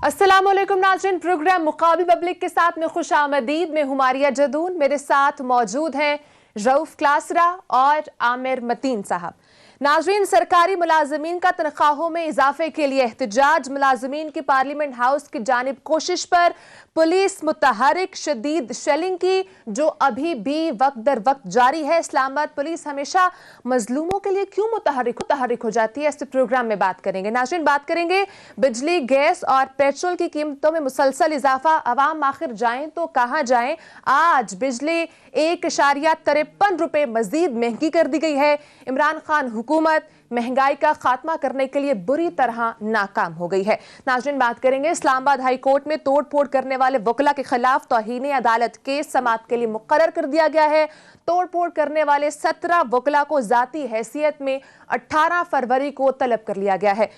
अस्सलामुअलैकुम नाज़रीन, programme मुकाबिल public के साथ में खुश आमदीद में हुमारिया जदून। मेरे साथ मौजूद हैं रऊफ क्लासरा और आमिर मतीन साहब। नाज़रीन, सरकारी मुलाजमीन का तनख्वाहों में इजाफे के लिए एहतजाज, मुलाजमीन की पार्लियामेंट हाउस की जानिब कोशिश पर पुलिस मुतहरिक, शदीद शेलिंग की जो अभी भी वक्त दर वक्त जारी है। इस्लामाबाद पुलिस हमेशा मजलूमों के लिए क्यों मुतहरिक हो जाती है, इस प्रोग्राम में बात करेंगे। नाज़रीन, बात करेंगे बिजली, गैस और पेट्रोल की कीमतों में मुसलसल इजाफा, अवाम आखिर जाएं तो कहां जाएं। आज बिजली 1.53 रुपए मजीद महंगी कर दी गई है। इमरान खान हुकूमत महंगाई का खात्मा करने के लिए बुरी तरह नाकाम हो गई है। नाज़रीन, बात करेंगे इस्लामाबाद हाई कोर्ट में तोड़ फोड़ करने वाले वकला के खिलाफ तौहीन अदालत केस समाअत के लिए मुकर्रर कर दिया गया है। तोड़ फोड़ करने वाले 17 वकला को जाती हैसियत में 18 फरवरी को तलब कर लिया गया है।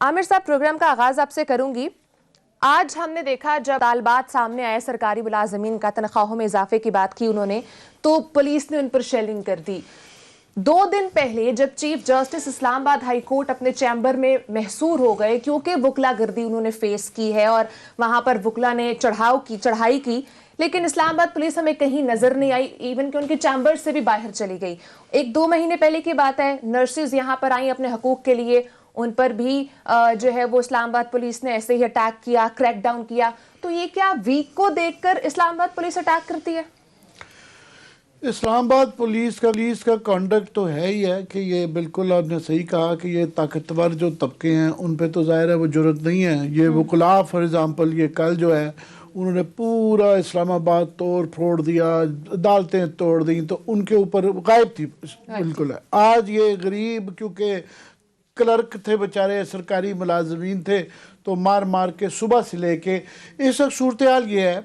आमिर साहब, प्रोग्राम का आगाज आपसे करूंगी। आज हमने देखा जब तालबात सामने आए, सरकारी मुलाजमीन का तनख्वाहों में इजाफे की बात की उन्होंने, तो पुलिस ने उन पर शेलिंग कर दी। 2 दिन पहले जब chief justice Islamabad high court अपने चैम्बर में महसूर हो गए क्योंकि वकला गर्दी उन्होंने फेस की है और वहां पर वकला ने चढ़ाई की, लेकिन इस्लामाबाद पुलिस हमें कहीं नजर नहीं आई, इवन कि उनके चैम्बर से भी बाहर चली गई। 1-2 महीने पहले की बात है, नर्सेज यहां पर आई अपने हकूक के लिए, उन पर भी जो है वो इस्लामाबाद पुलिस ने ऐसे ही अटैक किया, क्रैकडाउन किया। तो ये क्या वीक को देखकर इस्लामाबाद पुलिस अटैक करती है? इस्लामाबाद पुलिस का कंडक्ट तो है ही है कि ये बिल्कुल आपने सही कहा कि ये ताकतवर जो तबके हैं उन पे तो ज़ाहिर है वो जरूरत नहीं है। ये वकला फॉर एग्ज़ाम्पल, ये कल जो है उन्होंने पूरा इस्लामाबाद तोड़ फोड़ दिया, अदालतें तोड़ दी, तो उनके ऊपर गायब थी बिल्कुल है। आज ये गरीब क्योंकि क्लर्क थे बेचारे, सरकारी मुलाजमीन थे, तो मार मार के सुबह से लेके इस वक्त सूरत हाल ये है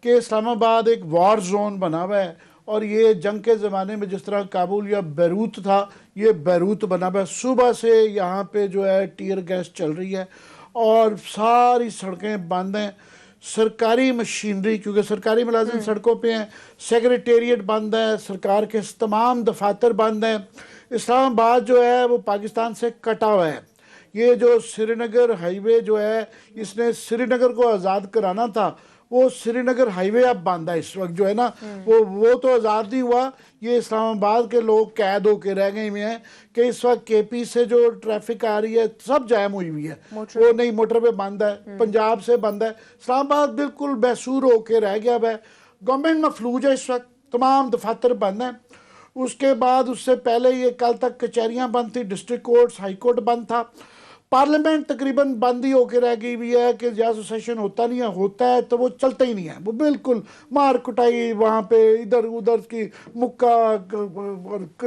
कि इस्लामाबाद एक वार जोन बना हुआ है। और ये जंग के ज़माने में जिस तरह काबुल या बैरूत था, ये बैरूत बना हुआ है। सुबह से यहाँ पे जो है टीयर गैस चल रही है और सारी सड़कें बंद हैं। सरकारी मशीनरी, क्योंकि सरकारी मुलाजिम सड़कों पे हैं, सेक्रेटेरिएट बंद है, सरकार के तमाम दफातर बंद हैं। इस्लामाबाद जो है वो पाकिस्तान से कटा हुआ है। ये जो श्रीनगर हाईवे जो है, इसने श्रीनगर को आज़ाद कराना था, वो श्रीनगर हाईवे अब बंद है इस वक्त जो है ना, वो तो आज़ाद नहीं हुआ। ये इस्लामाबाद के लोग कैद होके रह गए हुए हैं कि इस वक्त केपी से जो ट्रैफिक आ रही है सब जैम हुई हुई है, वो नहीं मोटरवे बंद है, पंजाब से बंद है। इस्लामाबाद बिल्कुल बेसूर होके रह गया है। गवर्नमेंट मफलूज है इस वक्त, तमाम दफातर बंद हैं। उसके बाद उससे पहले ये कल तक कचहरियाँ बंद थी, डिस्ट्रिक्ट कोर्ट्स, हाई कोर्ट बंद था, पार्लियामेंट तकरीबन बंद ही होकर रह गई हुई है कि जहाँ सेशन होता नहीं है, होता है तो वो चलता ही नहीं है, वो बिल्कुल मार कुटाई वहाँ पे इधर उधर की मुक्का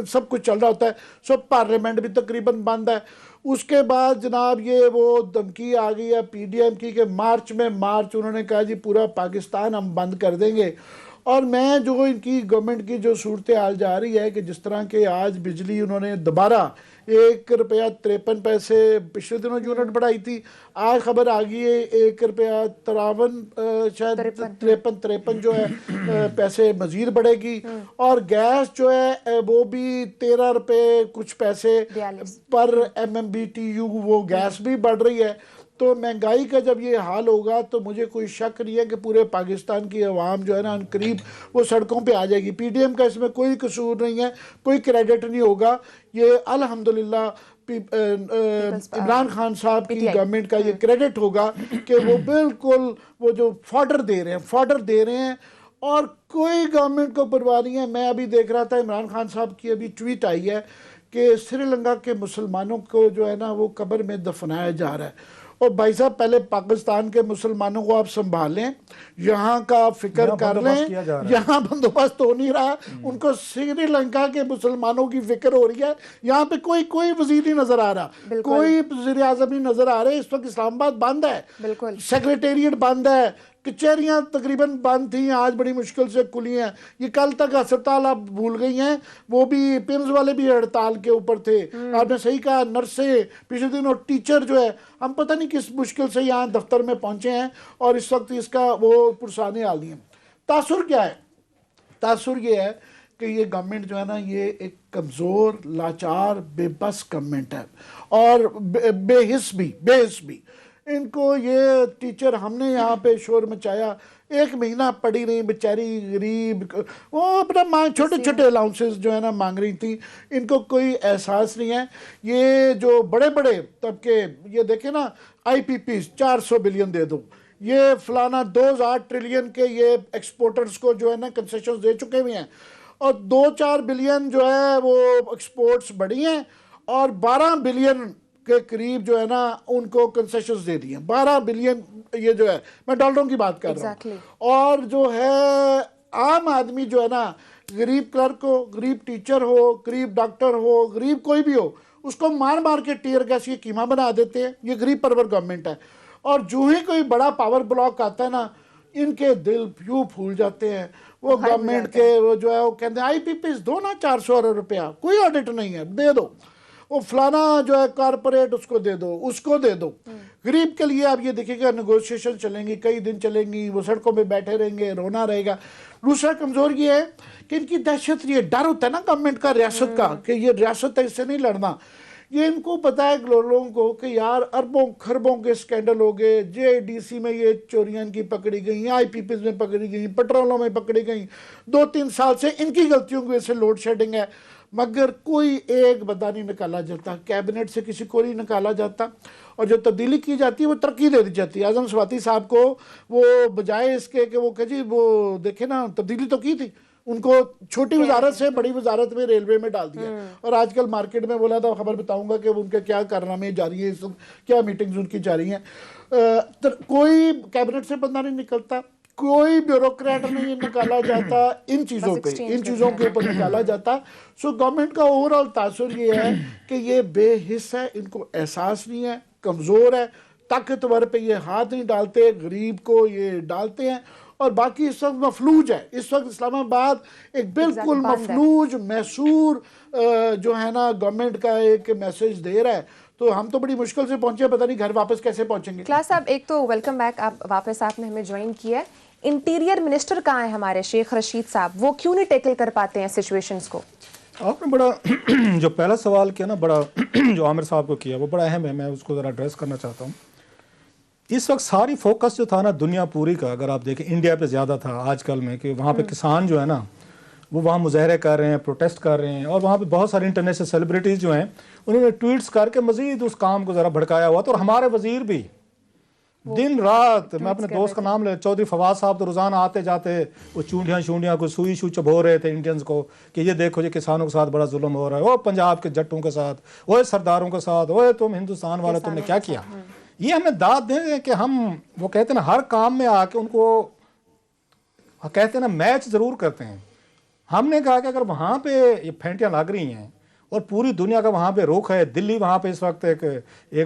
सब कुछ चल रहा होता है। सब पार्लियामेंट भी तकरीबन बंद है। उसके बाद जनाब ये वो धमकी आ गई है PDM की कि मार्च उन्होंने कहा जी पूरा पाकिस्तान हम बंद कर देंगे। और मैं जो इनकी गवर्नमेंट की जो सूरत हाल जा रही है कि जिस तरह के आज बिजली उन्होंने दोबारा 1.53 पिछले दिनों यूनिट बढ़ाई थी, आज खबर आ गई है 1.53 शायद 53 जो है पैसे मजीद बढ़ेगी। और गैस जो है वो भी 13 रुपये कुछ पैसे पर MMBTU वो गैस भी बढ़ रही है। तो महंगाई का जब ये हाल होगा तो मुझे कोई शक नहीं है कि पूरे पाकिस्तान की अवाम जो है ना करीब वो सड़कों पे आ जाएगी। PDM का इसमें कोई कसूर नहीं है, कोई क्रेडिट नहीं होगा। ये अल्हम्दुलिल्लाह इमरान खान साहब की गवर्नमेंट का ये क्रेडिट होगा कि वो बिल्कुल वो जो फॉर्डर दे रहे हैं और कोई गवर्नमेंट को परवाह नहीं है। मैं अभी देख रहा था, इमरान खान साहब की अभी ट्वीट आई है कि श्रीलंका के मुसलमानों को जो है ना वो कब्र में दफनाया जा रहा है। और भाई साहब पहले पाकिस्तान के मुसलमानों को आप संभालें, यहाँ का फिक्र कर लें। यहाँ बंदोबस्त हो नहीं रहा, उनको श्रीलंका के मुसलमानों की फिक्र हो रही है। यहाँ पे कोई वजीर नहीं नजर आ रहा, कोई वजीर आजम नहीं नजर आ रहे। इस वक्त इस्लामाबाद बंद है, सेक्रेटेरिएट बंद है, कचहरियाँ तकरीबन बंद थी, आज बड़ी मुश्किल से खुली हैं। ये कल तक अस्पताल आप भूल गई हैं, वो भी पिम्स वाले भी हड़ताल के ऊपर थे। आपने सही कहा, नर्सें, पिछले दिनों टीचर जो है, हम पता नहीं किस मुश्किल से यहाँ दफ्तर में पहुँचे हैं और इस वक्त इसका वो पुरसाने हाल नहीं है। तासुर क्या है? तासुर ये है कि ये गवर्नमेंट जो है ना ये एक कमज़ोर, लाचार, बेबस गवर्नमेंट है और बेहिस भी। इनको ये टीचर हमने यहाँ पे शोर मचाया, 1 महीना पड़ी रही बेचारी गरीब, वो अपना मांग छोटे छोटे अलाउंसेस जो है ना मांग रही थी। इनको कोई एहसास नहीं है। ये जो बड़े बड़े तबके, ये देखे ना IPP 400 बिलियन दे दो, ये फलाना 2000 ट्रिलियन के ये एक्सपोर्टर्स को जो है ना कंसेशन दे चुके हुए हैं, और 2-4 बिलियन जो है वो एक्सपोर्ट्स बढ़ी हैं, और 12 बिलियन के करीब जो है ना उनको कंसेशंस दे दिए। 12 बिलियन ये जो है, मैं डॉलरों की बात कर रहा हूँ। और जो है आम आदमी जो है ना, गरीब क्लर्क हो, गरीब टीचर हो, गरीब डॉक्टर हो, गरीब कोई भी हो, उसको मार मार के टीयर गैस ये कीमा बना देते हैं। ये गरीब परवर गवर्नमेंट है। और जो ही कोई बड़ा पावर ब्लॉक आता है ना, इनके दिल यूं फूल जाते हैं। वो गवर्नमेंट के वो जो है वो कहते हैं IPPs दो ना 400 अरब रुपया, कोई ऑडिट नहीं है, दे दो। वो फलाना जो है कॉरपोरेट, उसको दे दो, उसको दे दो। गरीब के लिए आप ये देखिएगा नेगोशिएशन चलेंगी, कई दिन चलेंगी, वो सड़कों पे बैठे रहेंगे, रोना रहेगा। दूसरा कमजोर ये है कि इनकी दहशत, ये डर होता है ना गवर्नमेंट का, रियासत का, कि ये रियासत है, इससे नहीं लड़ना। ये इनको पता है लोगों को कि यार अरबों खरबों के स्कैंडल हो गए, JIDC में ये चोरियां इनकी पकड़ी गई, IPPs में पकड़ी गई, पेट्रोलों में पकड़ी गई। 2-3 साल से इनकी गलतियों की वजह से लोड शेडिंग है, मगर कोई एक बंदा नहीं निकाला जाता, कैबिनेट से किसी को नहीं निकाला जाता। और जो तब्दीली की जाती है वो तरक्की दे दी जाती है। आजम स्वाति साहब को वो बजाय इसके कि वो कहे जी वो देखे ना तब्दीली तो की थी, उनको छोटी वजारत से बड़ी वजारत में रेलवे में डाल दिया। और आजकल मार्केट में बोला था, खबर बताऊंगा कि उनके क्या कारनामे जारी है, इस वक्त क्या मीटिंग्स उनकी जारी हैं। कोई कैबिनेट से बंदा नहीं निकलता, कोई ब्यूरोक्रेट नहीं निकाला जाता, इन चीज़ों पे, इन चीज़ों के ऊपर निकाला जाता। सो गवर्नमेंट का ओवरऑल तासुर ये है कि ये बेहिस है, इनको एहसास नहीं है, कमज़ोर है, ताकतवर पे ये हाथ नहीं डालते, गरीब को ये डालते हैं। और बाकी इस वक्त मफलूज है। इस वक्त इस्लामाबाद एक बिल्कुल मफलूज मैसूर जो है ना गवर्नमेंट का एक मैसेज दे रहा है। तो हम तो बड़ी मुश्किल से पहुंचे, पता नहीं घर वापस कैसे पहुंचेंगे। क्लास साहब, एक तो वेलकम बैक, आप वापस आपने हमें ज्वाइन किया है। इंटीरियर मिनिस्टर कहाँ है हमारे शेख रशीद साहब, वो क्यों नहीं टैकल कर पाते हैं सिचुएशंस को? आपने बड़ा जो पहला सवाल किया ना, बड़ा जो आमिर साहब को किया, वो बड़ा अहम है, मैं उसको ज़रा एड्रेस करना चाहता हूँ। इस वक्त सारी फोकस जो था ना दुनिया पूरी का, अगर आप देखें इंडिया पे ज़्यादा था आजकल में, कि वहाँ पे किसान जो है ना वो वहाँ मुजाहरे कर रहे हैं, प्रोटेस्ट कर रहे हैं, और वहाँ पे बहुत सारे इंटरनेशनल सेलिब्रिटीज़ जो हैं उन्होंने ट्वीट्स करके मज़ीद उस काम को ज़रा भड़काया हुआ था। और हमारे वज़ीर भी दिन रात, मैं अपने दोस्त का नाम ले, चौधरी फवाद साहब, तो रोज़ाना आते जाते वो चूंडियाँ को सुई चबो रहे थे इंडियंस को कि ये देखो जी किसानों के साथ बड़ा जुल्म हो रहा है, वो पंजाब के जट्टों के साथ, वो सरदारों के साथ, वो तुम हिंदुस्तान वाले तुमने क्या किया। ये हमें दाद दें कि हम, वो कहते हैं ना हर काम में आके उनको कहते हैं ना मैच ज़रूर करते हैं। हमने कहा कि अगर वहाँ पे ये फेंटियाँ लग रही हैं और पूरी दुनिया का वहाँ पे रुख है, दिल्ली वहाँ पे इस वक्त एक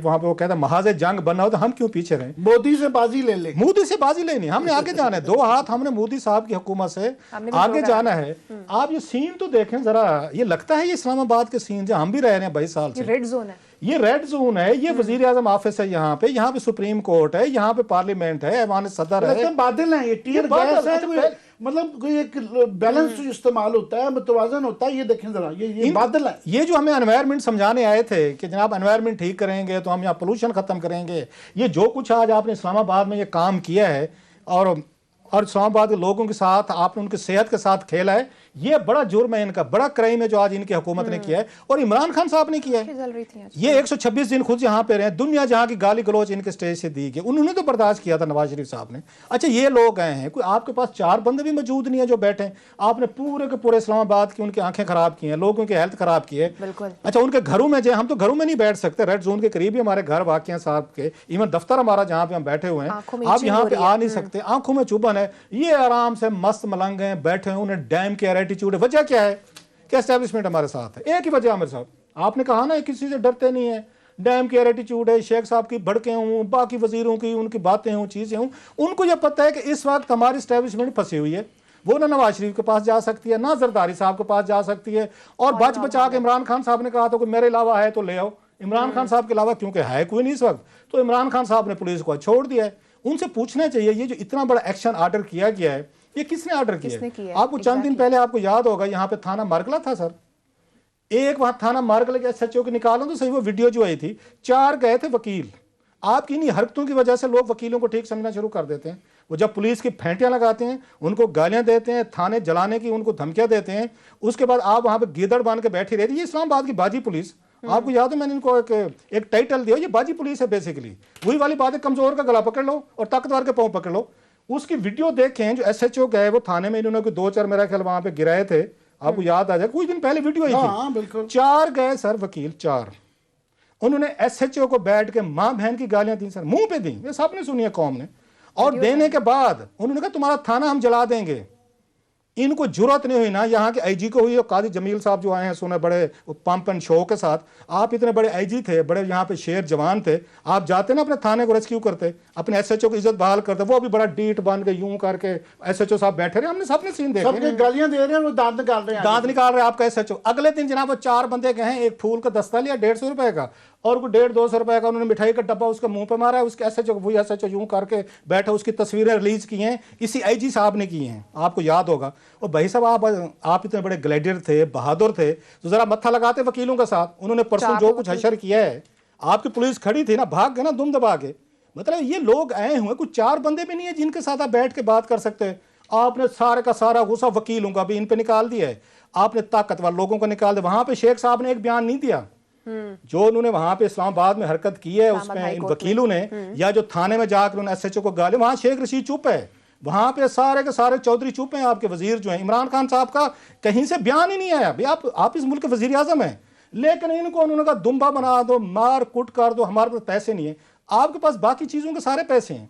वहाँ पे वो कहता है महाज़े जंग बनना हो, तो हम क्यों पीछे रहें? मोदी से बाजी ले ले, मोदी से बाजी लेनी, हमने आगे जाना है, 2 हाथ हमने मोदी साहब की हुकूमत से आगे जाना है। आप ये सीन तो देखें जरा, ये लगता है ये इस्लामाबाद के सीन जहाँ हम भी रह रहे हैं 22 साल से, रेड जोन है, ये रेड जोन है, ये वजीर आजम ऑफिस है, यहाँ पे सुप्रीम कोर्ट है, यहाँ पे पार्लियामेंट है, ऐवान सदर है, बादल है, ये टीयर गैस है, मतलब कोई एक बैलेंस इस्तेमाल होता है, मुतवाजन होता है। ये देखें जरा, ये बादल है। ये जो हमें एनवायरनमेंट समझाने आए थे कि जनाब एनवायरनमेंट ठीक करेंगे तो हम यहाँ पोल्यूशन खत्म करेंगे, ये जो कुछ आज आपने इस्लामाबाद में ये काम किया है और इस्लामाबाद के लोगों के साथ आपने उनकी सेहत के साथ खेला है, ये बड़ा जुर्म है, इनका बड़ा क्राइम है जो आज इनकी हुकूमत ने किया है और इमरान खान साहब ने किया है। ये 126 दिन खुद यहाँ पे रहे, दुनिया जहाँ की गाली गलौज इनके स्टेज से दी गई, उन्होंने तो बर्दाश्त किया था नवाज शरीफ साहब ने। अच्छा, ये लोग आए हैं, कोई आपके पास 4 बंदे भी मौजूद नहीं है जो बैठे हैं, आपने पूरे के पूरे इस्लामाबाद की उनकी आंखें खराब की हैं, लोगों की हेल्थ खराब की है। अच्छा, उनके घरों में जाए, हम तो घरों में नहीं बैठ सकते, रेड जोन के करीब ही हमारे घर वाक़ साहब के, इवन दफ्तर हमारा जहाँ पे हम बैठे हुए हैं, आप यहाँ पे आ नहीं सकते, आंखों में चुभन है। ये आराम से मस्त मलंग हैं, बैठे हैं, उन्हें डैम की एटीट्यूड है। वजह क्या है कि एस्टैब्लिशमेंट हमारे साथ है, एक ही वजह आमिर साहब, आपने कहा ना किसी से डरते नहीं है, डैम की एटीट्यूड है, शेख साहब की भड़के हूँ, बाकी वजीरों की उनकी बातें हूँ, चीज़ें हूँ, उनको यह पता है कि इस वक्त हमारी एस्टैब्लिशमेंट फंसी हुई है, वो ना नवाज शरीफ के पास जा सकती है, ना जरदारी साहब के पास जा सकती है, और बच बचा के इमरान खान साहब ने कहा था कि मेरे अलावा है तो ले आओ, इमरान खान साहब के अलावा क्योंकि है कोई नहीं इस वक्त, तो इमरान खान साहब ने पुलिस को छोड़ दिया है। उनसे पूछना चाहिए ये जो इतना बड़ा एक्शन ऑर्डर किया गया है, ये किसने ऑर्डर किया? आपको चंद दिन पहले आपको याद होगा यहाँ पे थाना मार्गला था सर, एक वहां थाना मार्गला के SHO के निकालो तो सही, वो वीडियो जो आई थी, 4 गए थे वकील, आपकी इन्हीं हरकतों की वजह से लोग वकीलों को ठीक समझना शुरू कर देते हैं। वो जब पुलिस की फेंटियां लगाते हैं, उनको गालियां देते हैं, थाने जलाने की उनको धमकियां देते हैं, उसके बाद आप वहां पे गीदड़ बांध के बैठी रहती है। ये इस्लामाबाद की बाजी पुलिस, आपको याद है मैंने इनको एक टाइटल दिया, ये बाजी पुलिस है बेसिकली। वही वाली बात है, कमजोर का गला पकड़ लो और ताकतवर के पांव पकड़ लो। उसकी वीडियो देखें, जो SHO गए वो थाने में, इन्होंने 2-4 मेरा ख्याल वहां पे गिराए थे, आपको याद आ जाए, कुछ दिन पहले वीडियो आई थी। बिल्कुल 4 गए सर वकील, 4 उन्होंने SHO को बैठ के मां बहन की गालियां दी सर, मुंह पे दी, ये सबने सुनी है कौम ने। और देने के बाद उन्होंने कहा तुम्हारा थाना हम जला देंगे। इनको जुर्रत नहीं हुई ना, यहाँ के IG को हुई, और काजी जमील साहब जो आए हैं सुने बड़े पंप एंड शो के साथ, आप इतने बड़े IG थे, बड़े यहाँ पे शेर जवान थे, आप जाते ना अपने थाने को रेस्क्यू करते, अपने SHO को इज्जत बहाल करते। वो अभी बड़ा डीट बन के यूं करके SHO साहब बैठे रहे, हमने सबने सीन देखे, सबके गालियां दे रहे हैं, वो दांत निकाल रहे हैं, दांत निकाल रहे हैं आपका SHO। अगले दिन जनाब वो 4 बंदे गए हैं, एक फूल का दस्ता लिया 150 रुपए का, और को 150-200 रुपए का उन्होंने मिठाई का डब्बा उसके मुंह पे मारा है। उसके SHO वही SHO यूं करके बैठा, उसकी तस्वीरें रिलीज की हैं, इसी IG साहब ने की हैं, आपको याद होगा। और भाई साहब आप इतने बड़े ग्लेडियर थे, बहादुर थे, तो जरा मत्था लगाते वकीलों के साथ। उन्होंने परसों जो कुछ हशर किया है, आपकी पुलिस खड़ी थी ना, भाग गए ना दुम दबा के। मतलब ये लोग आए हुए, कुछ 4 बंदे भी नहीं है जिनके साथ आप बैठ के बात कर सकते हैं। आपने सारे का सारा गुस्सा वकीलों का भी इन पे निकाल दिया है, आपने ताकतवर लोगों को निकाल दिया। वहां पे शेख साहब ने एक बयान नहीं दिया, जो उन्होंने वहां पे इस्लामाबाद में हरकत की है उसमें इन वकीलों ने, या जो थाने में जाकर उन्होंने SHO को गाली, वहां शेख रशीद चुप है, वहां पे सारे के सारे चौधरी चुप हैं। आपके वजीर जो हैं, इमरान खान साहब का कहीं से बयान ही नहीं आया। भाई आप इस मुल्क के वजीर आजम हैं, लेकिन इनको उन्होंने कहा दुम्बा बना दो, मार कुट कर दो, हमारे पास पैसे नहीं है। आपके पास बाकी चीजों के सारे पैसे हैं,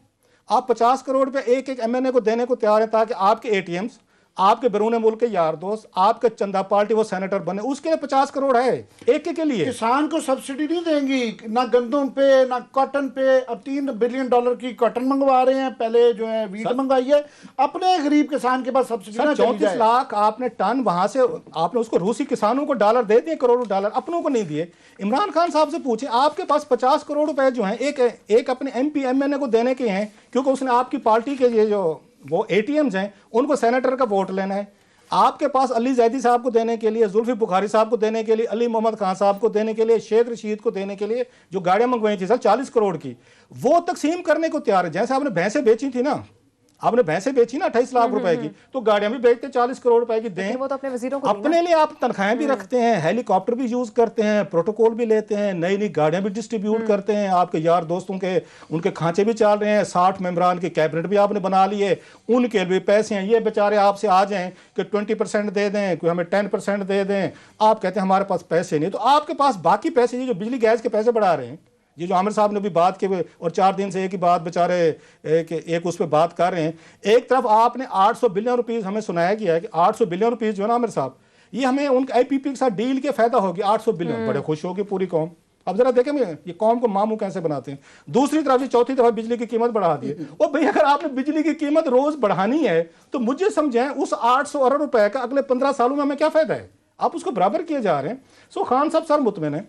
आप 50 करोड़ रुपए एक MNA को देने को तैयार है ताकि आपके ATMs, आपके बैरून मुल्क के यार दोस्त, आपके चंदा पार्टी वो सेनेटर बने, उसके लिए 50 करोड़ है एक के लिए। किसान को सब्सिडी नहीं देंगी, ना गंदम पे ना कॉटन पे। अब $3 बिलियन की कॉटन मंगवा रहे हैं, पहले जो है वीट मंगवाई है। अपने गरीब किसान के पास सब्सिडी ना चली जाए। 34 लाख आपने टन वहां से आपने उसको रूसी किसानों को डॉलर दे दिए, करोड़ों डॉलर, अपनों को नहीं दिए। इमरान खान साहब से पूछे, आपके पास 50 करोड़ रुपए जो हैं एक अपने MP MNA को देने के हैं, क्योंकि उसने आपकी पार्टी के ये जो वो ATMs हैं उनको सेनेटर का वोट लेना है। आपके पास अली जैदी साहब को देने के लिए, जुल्फी बुखारी साहब को देने के लिए, अली मोहम्मद खान साहब को देने के लिए, शेख रशीद को देने के लिए जो गाड़ियां मंगवाई थी सर 40 करोड़ की, वो तकसीम करने को तैयार है। जैसे आपने भैंसें बेची थी ना, आपने भैंसें बेची ना 28 लाख रुपए की, तो गाड़ियां भी बेचते 40 करोड़ रुपए की दें। वो तो अपने वजीरों को अपने लिए आप तनख्वाहें भी रखते हैं, हेलीकॉप्टर भी यूज करते हैं, प्रोटोकॉल भी लेते हैं, नई नई गाड़ियां भी डिस्ट्रीब्यूट करते हैं, आपके यार दोस्तों के उनके खांचे भी चल रहे हैं, 60 मेंबरान की कैबिनेट भी आपने बना ली है, उनके भी पैसे हैं। ये बेचारे आपसे आ जाएं कि 20% दे दें, कोई हमें 10% दे दें, आप कहते हैं हमारे पास पैसे नहीं। तो आपके पास बाकी पैसे, ये जो बिजली गैस के पैसे बढ़ा रहे हैं, ये जो आमिर साहब ने भी बात की, और 4 दिन से एक ही बात बेचारे एक उस पर बात कर रहे हैं। एक तरफ आपने 800 बिलियन रुपीस हमें सुनाया गया है कि 800 बिलियन रुपीस जो है ना आमिर साहब, ये हमें उनके IPP के साथ डील के फायदा होगी 800 बिलियन, बड़े खुश होगी पूरी कौम। अब जरा देखें ये कौम को मामू कैसे बनाते हैं। दूसरी तरफ चौथी दफा बिजली की कीमत बढ़ा दी है। और भाई अगर आपने बिजली की कीमत रोज बढ़ानी है तो मुझे समझें उस 800 अरब रुपए का अगले 15 सालों में हमें क्या फायदा है। आप उसको बराबर किए जा रहे हैं। सो खान साहब सर मुतमिन है,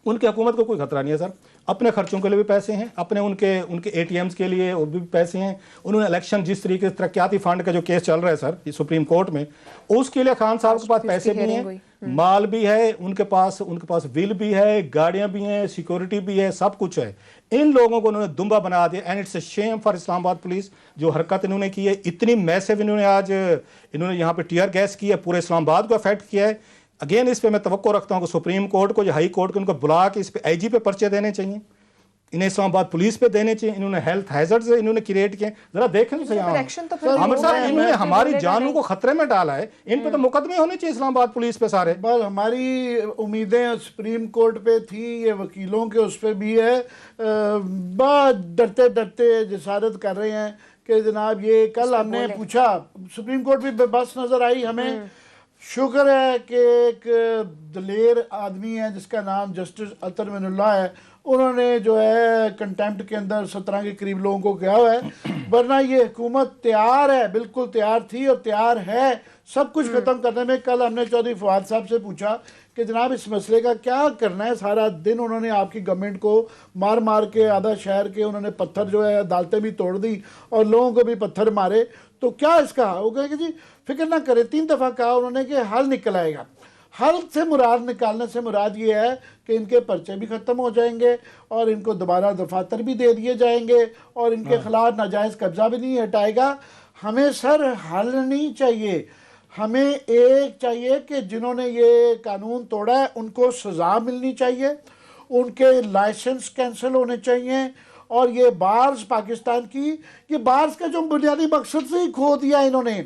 उनकी हुकूमत को कोई खतरा नहीं है सर। अपने खर्चों के लिए भी पैसे हैं, अपने उनके ATMs के लिए वो भी पैसे हैं। उन्होंने इलेक्शन जिस तरीके से तरक्याती फंड का जो केस चल रहा है सर ये सुप्रीम कोर्ट में, उसके लिए खान साहब के पास पैसे भी हैं, माल भी है उनके पास विल भी है, गाड़ियां भी हैं, सिक्योरिटी भी है, सब कुछ है। इन लोगों को उन्होंने दुम्बा बना दिया। And it's a shame for Islamabad police, जो हरकत इन्होंने की है, इतनी मैसिव इन्होंने यहाँ पे टीयर गैस की है, पूरे इस्लामाबाद को अफेक्ट किया है। अगेन इस पे मैं तवक्को रखता हूँ कि सुप्रीम कोर्ट को या हाई कोर्ट को इनको बुला के इस पे IG पे पर्चे देने चाहिए, इन्हें इस्लामाबाद पुलिस पे देने चाहिए। इन्होंने हेल्थ हैजर्ड्स इन्होंने क्रिएट किए, जरा देखें तो सही। आमिर साहब इन्होंने हमारी जानों को खतरे में डाला है, इन पे तो मुकदमे होने चाहिए इस्लामाबाद पुलिस पे सारे। बस हमारी उम्मीदें सुप्रीम कोर्ट पे थी, ये वकीलों के उस पे भी है। बहुत डरते डरते जसारत कर रहे हैं कि जनाब ये कल हमने पूछा, सुप्रीम कोर्ट भी बेबस नजर आई हमें। शुक्र है कि एक दलेर आदमी है जिसका नाम जस्टिस अतर मिनुल्लाह है, उन्होंने जो है कंटेम्प्ट के अंदर 17 के करीब लोगों को किया हुआ है। वरना ये हुकूमत तैयार है, बिल्कुल तैयार थी और तैयार है सब कुछ खत्म करने में। कल हमने चौधरी फवाद साहब से पूछा कि जनाब इस मसले का क्या करना है। सारा दिन उन्होंने आपकी गवर्नमेंट को मार मार के, आधा शहर के उन्होंने पत्थर जो है अदालतें भी तोड़ दी और लोगों को भी पत्थर मारे। तो क्या इसका वो कहे कि जी फिक्र ना करें, 3 दफ़ा कहा उन्होंने कि हल निकल आएगा। हल से मुराद निकालने से मुराद ये है कि इनके पर्चे भी ख़त्म हो जाएंगे और इनको दोबारा दफातर भी दे दिए जाएंगे और इनके खिलाफ नाजायज़ कब्ज़ा भी नहीं हटाएगा। हमें सर हल नहीं चाहिए, हमें एक चाहिए कि जिन्होंने ये कानून तोड़ा है उनको सज़ा मिलनी चाहिए, उनके लाइसेंस कैंसिल होने चाहिए। और ये बार्स पाकिस्तान की, ये बार्स का जो बुनियादी मकसद से ही खो दिया इन्होंने।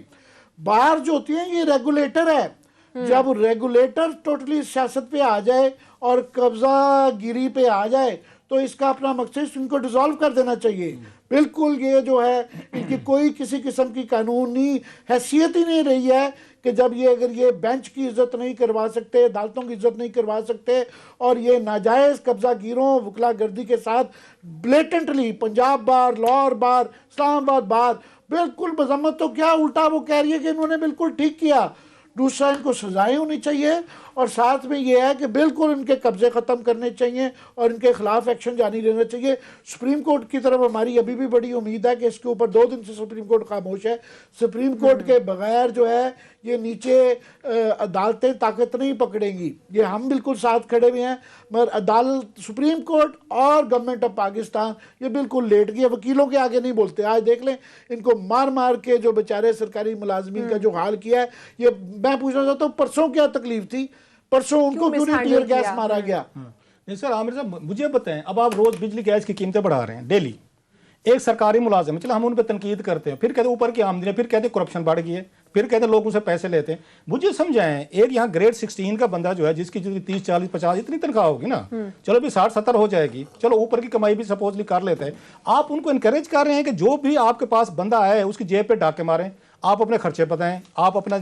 बार जो होती है ये रेगुलेटर है, जब रेगुलेटर टोटली सियासत पे आ जाए और कब्जा गिरी पे आ जाए तो इसका अपना मकसद इनको डिसॉल्व कर देना चाहिए। बिल्कुल ये जो है इनकी कोई किसी किस्म की कानूनी हैसियत ही नहीं रही है कि जब ये अगर ये बेंच की इज्जत नहीं करवा सकते, अदालतों की इज्जत नहीं करवा सकते और ये नाजायज़ कब्जा गिरों वकला गर्दी के साथ ब्लेटेंटली पंजाब बार, लाहौर बार, इस्लामाबाद बार, बिल्कुल मजम्मत तो क्या उल्टा वो कह रही है कि इन्होंने बिल्कुल ठीक किया। दूसरा इनको सजाएं होनी चाहिए और साथ में ये है कि बिल्कुल इनके कब्जे ख़त्म करने चाहिए और इनके खिलाफ एक्शन जारी रहना चाहिए। सुप्रीम कोर्ट की तरफ हमारी अभी भी बड़ी उम्मीद है कि इसके ऊपर 2 दिन से सुप्रीम कोर्ट खामोश है। सुप्रीम कोर्ट के बगैर जो है ये नीचे अदालतें ताकत नहीं पकड़ेंगी, ये हम बिल्कुल साथ खड़े हुए हैं, मगर अदालत सुप्रीम कोर्ट और गवर्नमेंट ऑफ पाकिस्तान ये बिल्कुल लेट गई है, वकीलों के आगे नहीं बोलते। आज देख लें इनको मार मार के जो बेचारे सरकारी मुलाजमीन का जो हाल किया है, ये मैं पूछना चाहता हूँ परसों क्या तकलीफ थी, परसों उनको क्यों नहीं टीयर गैस मारा गया? नहीं सर आमिर साहब मुझे बताएं, अब आप रोज बिजली गैस की कीमतें बढ़ा रहे हैं डेली, एक सरकारी मुलाजिम, चलो हम उन पर तनकीद करते हैं, फिर कहते हैं ऊपर की आमदनी, फिर कहते हैं करप्शन बढ़ गई है, फिर कहते हैं लोगों से पैसे लेते हैं। मुझे समझाएं, एक यहाँ ग्रेड 16 का बंदा जो है जिसकी 30, 40, 50 इतनी तनख्वाह होगी ना, चलो भी 60, 70 हो जाएगी, चलो ऊपर की कमाई भी सपोजली कर लेते हैं, आप उनको इनकरेज कर रहे हैं कि जो भी आपके पास बंदा आए उसकी जेब पे डाके मारें, आप अपने खर्चे बताएं, आप अपना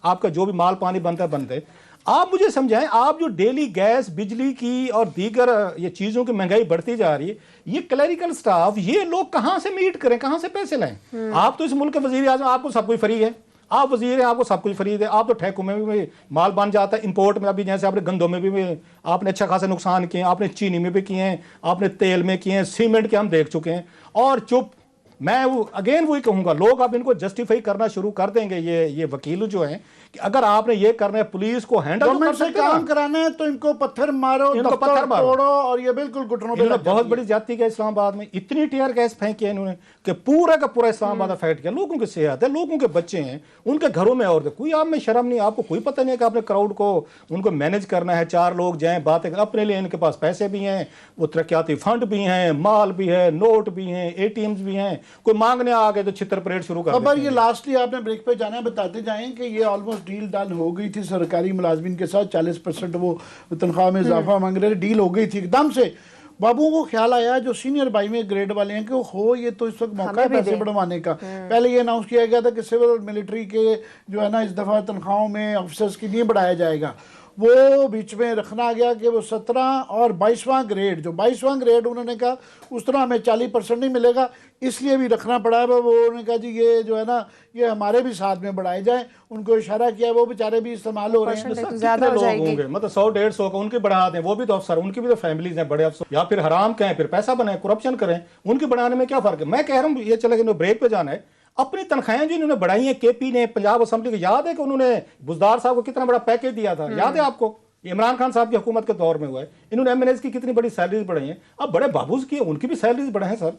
आपका जो भी माल पानी बनता है बनते। आप मुझे समझाएं, आप जो डेली गैस बिजली की और दीगर ये चीज़ों की महंगाई बढ़ती जा रही है, ये क्लरिकल स्टाफ ये लोग कहाँ से मीट करें, कहाँ से पैसे लाएं? आप तो इस मुल्क के वजीर आजम, आपको सब कुछ फ्री है, आप वजीर हैं, आपको सब कुछ फ्री है, आप तो ठेकों में भी माल बन जाता है, इंपोर्ट में अभी जैसे आपने गंदों में भी आपने अच्छा खासा नुकसान किए, आपने चीनी में भी किए हैं, आपने तेल में किए हैं, सीमेंट के हम देख चुके हैं। और चुप, मैं अगेन वही कहूंगा, लोग अब इनको जस्टिफाई करना शुरू कर देंगे, ये वकील जो हैं कि अगर आपने ये करना है पुलिस को हैंडल कर से काम कराना है तो इनको पत्थर मारो, इनको पत्थर मारो, तोड़ो और ये बिल्कुल घुटनों पे लग बहुत बड़ी जाती है इस्लामाबाद में, इतनी टीयर गैस फेंकी है इन्होंने कि पूरा का पूरा इस्लामाबाद अफेक्ट किया। लोगों की सेहत है, लोगों के बच्चे हैं, उनके घरों में और कोई आप में शर्म नहीं, आपको कोई पता नहीं है कि आपने क्राउड को उनको मैनेज करना है, 4 लोग जाएं बातें अपने लिए, इनके पास पैसे भी हैं, वो तरक्याती फंड भी हैं, माल भी है, नोट भी हैं, ATMs भी हैं, कोई मांगने आ गए तो छितर परेड शुरू कर खबर। ये लास्टली आपने ब्रेक पे जाना है, बताते जाएं कि ये ऑलमोस्ट डील डन हो गई थी सरकारी मुलाजमीन के साथ, 40% वो तनख्वाह में इजाफा मांग रहे थे, डील हो गई थी एकदम से। बाबू को ख्याल आया जो सीनियर भाई में ग्रेड वाले हैं कि हो ये तो इस वक्त मौका है पैसे बढ़वाने का। पहले ये अनाउंस किया गया था कि सिविल और मिलिट्री के जो है ना इस दफ़ा तनख्वाहों में ऑफिसर्स की नहीं बढ़ाया जाएगा, वो बीच में रखना गया कि वो 17 और 22वां ग्रेड, जो 22वां ग्रेड उन्होंने कहा उस तरह हमें 40% नहीं मिलेगा, इसलिए भी रखना पड़ा है। वो उन्होंने कहा जी ये जो है ना ये हमारे भी साथ में बढ़ाए जाए, उनको इशारा किया, वो बेचारे भी इस्तेमाल हो रहे हैं। ज्यादा लोग होंगे मतलब 100-150 का, उनकी बढ़ा दें, वो भी तो अफसर, उनकी भी तो फैमिलीज हैं, बड़े अफसर, या फिर हराम कहें, फिर पैसा बनाए, करप्शन करें, उनकी बढ़ाने में क्या फर्क है? मैं कह रहा हूँ ये चले ब्रेक पे जाना है, अपनी तनख्वाहें जो इन्होंने बढ़ाई हैं, KP ने, पंजाब असेंबली को याद है कि उन्होंने बुजदार साहब को कितना बड़ा पैकेज दिया था, याद है आपको? इमरान खान साहब की हुकूमत के दौर में हुआ है, इन्होंने MNAs की कितनी बड़ी सैलरीज बढ़ाई हैं, अब बड़े बाबूज की उनकी भी सैलरीज बढ़ाए हैं। सर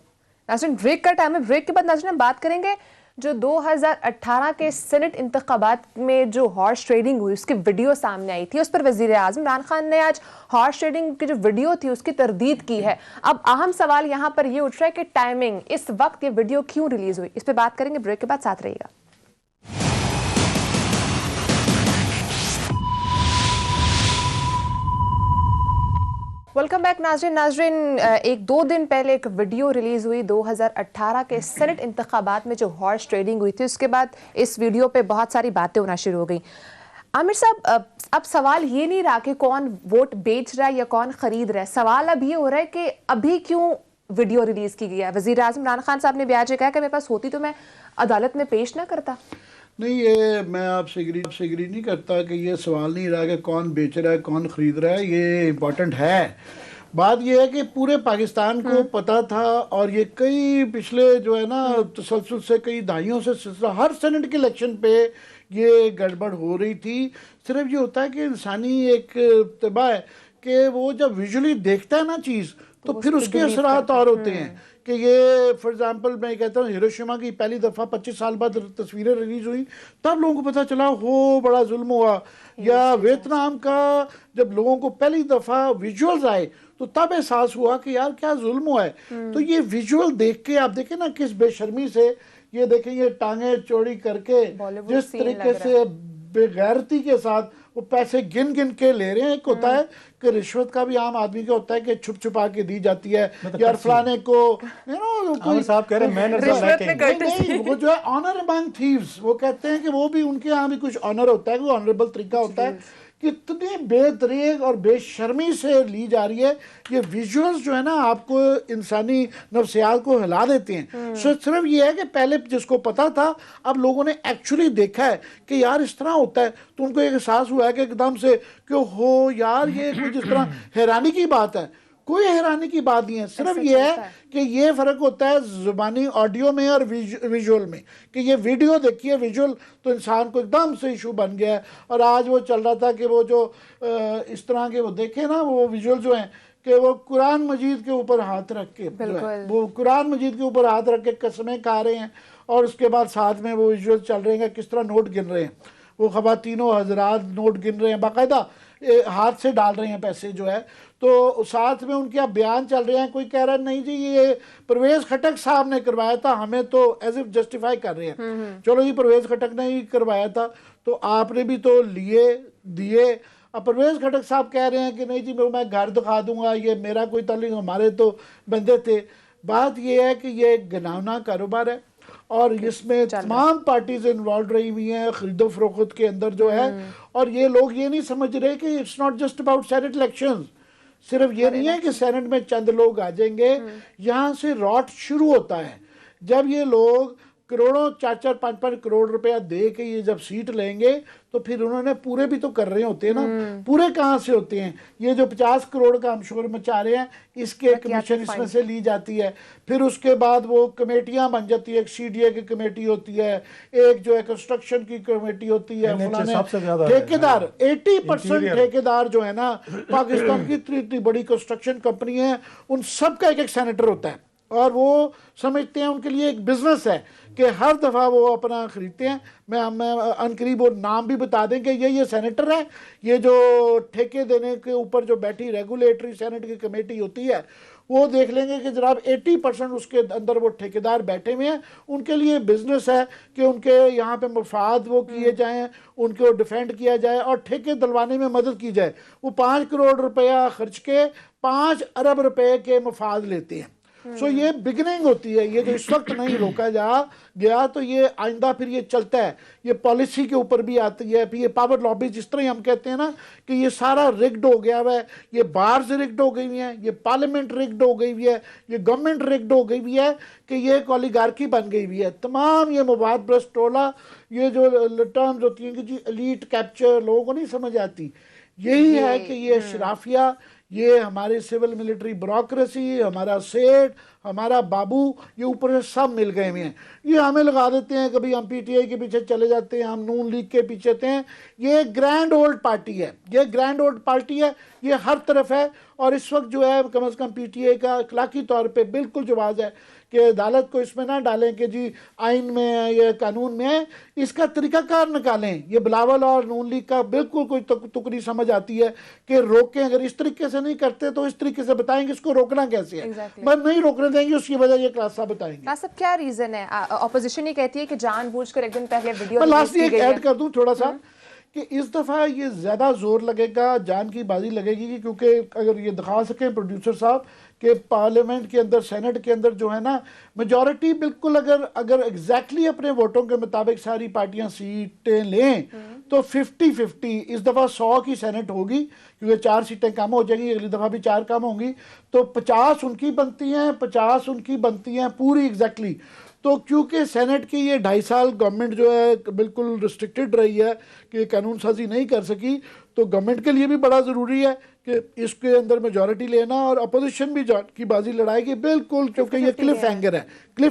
नाज़रीन ब्रेक का टाइम है, ब्रेक के बाद नाज़रीन हम बात करेंगे जो 2018 के सेनेट इंतखाबात में जो हॉर्स ट्रेडिंग हुई उसकी वीडियो सामने आई थी, उस पर वजीर आज़म इमरान खान ने आज हॉर्स ट्रेडिंग की जो वीडियो थी उसकी तरदीद की है। अब अहम सवाल यहाँ पर ये उठ रहा है कि टाइमिंग, इस वक्त ये वीडियो क्यों रिलीज हुई, इस पर बात करेंगे ब्रेक के बाद, साथ रहिएगा। वेलकम बैक नाज़रीन, 1-2 दिन पहले एक वीडियो रिलीज हुई 2018 के सेनेट इंतखाबात में जो हॉर्स ट्रेडिंग हुई थी, उसके बाद इस वीडियो पे बहुत सारी बातें होना शुरू हो गई। आमिर साहब, अब सवाल ये नहीं रहा कि कौन वोट बेच रहा है या कौन खरीद रहा है, सवाल अब ये हो रहा है कि अभी क्यों वीडियो रिलीज की गई है। वज़ीर आज़म इमरान खान साहब ने भी आज कहा कि मेरे पास होती तो मैं अदालत में पेश ना करता। नहीं, ये मैं आपसे एग्री नहीं करता कि ये सवाल नहीं रहा कि कौन बेच रहा है कौन ख़रीद रहा है, ये इम्पॉर्टेंट है। बात ये है कि पूरे पाकिस्तान को पता था और ये कई पिछले जो है ना तसलसल से कई दहाइयों से सिलसिला, हर सेनेट के इलेक्शन पे ये गड़बड़ हो रही थी। सिर्फ ये होता है कि इंसानी एक तबा है कि वो जब विजुअली देखता है ना चीज़ तो फिर उसके असरात और होते हैं कि ये फॉर एग्जांपल मैं कहता हूँ हिरोशिमा की पहली दफ़ा 25 साल बाद तस्वीरें रिलीज हुई तब लोगों को पता चला हो बड़ा जुल्म हुआ, या वियतनाम का जब लोगों को पहली दफ़ा विजुअल्स आए तो तब एहसास हुआ कि यार क्या जुल्म हुआ है। तो ये विजुअल देख के आप देखें ना किस बेशर्मी से ये देखें, ये टांगे चौड़ी करके जिस तरीके से बेगैरती के साथ वो पैसे गिन गिन के ले रहे हैं। एक होता है कि रिश्वत का भी आम आदमी का होता है कि छुप छुपा के दी जाती है, यार फलाने को कोई साहब कह रहे नहीं, वो जो है ऑनर अमंग थीव्स, वो कहते हैं कि वो भी उनके यहाँ भी कुछ ऑनर होता है, कोई ऑनरेबल तरीका होता है। कितनी बेतरीक और बेशर्मी से ली जा रही है ये विजुअल्स जो है ना, आपको इंसानी नफ्सियात को हिला देते हैं। सिर्फ ये है कि पहले जिसको पता था अब लोगों ने एक्चुअली देखा है कि यार इस तरह होता है, तो उनको एक एहसास हुआ है कि एकदम से कि हो यार ये कुछ इस तरह हैरानी की बात है। कोई हैरानी की बात नहीं है, सिर्फ ये है कि ये फ़र्क होता है ज़ुबानी ऑडियो में और विजुअल में, कि ये वीडियो देखिए विजुअल तो इंसान को एकदम से इशू बन गया है। और आज वो चल रहा था कि वो जो इस तरह के वो देखे ना वो विजुअल जो हैं कि वो कुरान मजीद के ऊपर हाथ रख के वो कुरान मजीद के ऊपर हाथ रख के कसमें खा रहे हैं और उसके बाद साथ में वो विजुअल चल रहे हैं किस तरह नोट गिन रहे हैं, वो ख़वातीनों हजरात नोट गिन रहे हैं, बाकायदा हाथ से डाल रहे हैं पैसे जो है। तो साथ में उनके आप बयान चल रहे हैं, कोई कह रहा है नहीं जी ये परवेज़ खटक साहब ने करवाया था, हमें तो एज इफ जस्टिफाई कर रहे हैं। चलो जी परवेज़ खटक ने ही करवाया था तो आपने भी तो लिए दिए। अब परवेज़ खटक साहब कह रहे हैं कि नहीं जी मैं घर दिखा दूंगा, ये मेरा कोई ताल्लुक, हमारे तो बंदे थे। बात ये है कि ये घिनौना कारोबार है और इसमें तमाम पार्टीज इन्वॉल्व रही हुई हैं खरीदो फरोख्त के अंदर जो है। और ये लोग ये नहीं समझ रहे कि it's not just about senate elections. सिर्फ ये नहीं है कि सेनेट में चंद लोग आ जाएंगे, यहाँ से रॉट शुरू होता है। जब ये लोग करोड़ों 4-4 5-5 करोड़ रुपया दे के ये जब सीट लेंगे तो फिर उन्होंने पूरे भी तो कर रहे होते हैं ना। पूरे कहाँ से होते हैं? ये जो 50 करोड़ का हम शोर मचा रहे हैं इसके कमीशन इसमें से ली जाती है। फिर उसके बाद वो कमेटियां बन जाती है, एक CDA की कमेटी होती है, एक जो है कंस्ट्रक्शन की कमेटी होती है, ठेकेदार 80% ठेकेदार जो है ना पाकिस्तान की इतनी बड़ी कंस्ट्रक्शन कंपनी है उन सबका एक सेनेटर होता है और वो समझते हैं उनके लिए एक बिजनेस है कि हर दफ़ा वो अपना ख़रीदते हैं। मैं अनकरीब वो नाम भी बता दें कि ये सेनेटर है, ये जो ठेके देने के ऊपर जो बैठी रेगुलेटरी सेनेट की कमेटी होती है वो देख लेंगे कि जनाब 80% उसके अंदर वो ठेकेदार बैठे हुए हैं। उनके लिए बिजनेस है कि उनके यहाँ पे मफाद वो किए जाएँ, उनको डिफेंड किया जाए और ठेके दिलवाने में मदद की जाए। वो 5 करोड़ रुपया खर्च के 5 अरब रुपए के मफाद लेते हैं। सो ये बिगनिंग होती है, ये जो इस वक्त नहीं रोका गया तो ये आइंदा फिर ये चलता है। ये पॉलिसी के ऊपर भी आती है, फिर ये पावर लॉबी जिस तरह हम कहते हैं ना कि ये सारा रिग्ड हो गया हुआ है, ये बार्स रिग्ड हो गई हुई हैं, ये पार्लियामेंट रिग्ड हो गई हुई है, ये गवर्नमेंट रिग्ड हो गई हुई है कि ये एक ओलिगार्की बन गई हुई है। तमाम ये मवाद ब्रस्टोला ये जो टर्म्स होती हैं कि जी एलीट कैप्चर लोगों को नहीं समझ आती। यही है कि ये शराफिया, ये हमारी सिविल मिलिट्री ब्यूरोक्रेसी, हमारा सेठ, हमारा बाबू, ये ऊपर से सब मिल गए हुए हैं। ये हमें लगा देते हैं, कभी हम PTI के पीछे चले जाते हैं, हम नून लीग के पीछे थे। ये ग्रैंड ओल्ड पार्टी है, ये ग्रैंड ओल्ड पार्टी है, ये हर तरफ है। और इस वक्त जो है कम से कम PTI का अखलाकी तौर पे बिल्कुल जवाब है कि अदालत को इसमें ना डालें कि जी आइन में है या कानून में है, इसका तरीकाकार निकालें। ये बिलावल और नून लीग का बिल्कुल कोई तुकड़ी समझ आती है कि रोकें, अगर इस तरीके से नहीं करते तो इस तरीके से बताएंगे इसको रोकना कैसे है। बस नहीं रोकने देंगे, उसकी वजह ये क्लास साहब बताएंगे। सब क्या रीजन है? ऑपोजिशन ये कहती है कि जानबूझकर एक दिन पहले वीडियो लास्ट एक ऐड कर दूं थोड़ा सा कि इस दफ़ा ये ज़्यादा जोर लगेगा, जान की बाजी लगेगी, क्योंकि अगर ये दिखा सकें प्रोड्यूसर साहब कि पार्लियामेंट के अंदर सेनेट के अंदर जो है ना मेजॉरिटी बिल्कुल अगर एग्जैक्टली अपने वोटों के मुताबिक सारी पार्टियां सीटें लें तो 50-50 इस दफ़ा 100 की सेनेट होगी, क्योंकि 4 सीटें कम हो जाएंगी, अगली दफ़ा भी 4 कम होंगी, तो 50 उनकी बनती हैं, 50 उनकी बनती हैं पूरी एग्जैक्टली। तो क्योंकि सेनेट की ये 2.5 साल गवर्नमेंट जो है बिल्कुल रिस्ट्रिक्टेड रही है कि कानून साजी नहीं कर सकी, तो गवर्नमेंट के लिए भी बड़ा ज़रूरी है कि इसके अंदर मेजॉरिटी लेना, और अपोजिशन भी की बाजी लड़ाएगी बिल्कुल, क्योंकि ये क्लिफ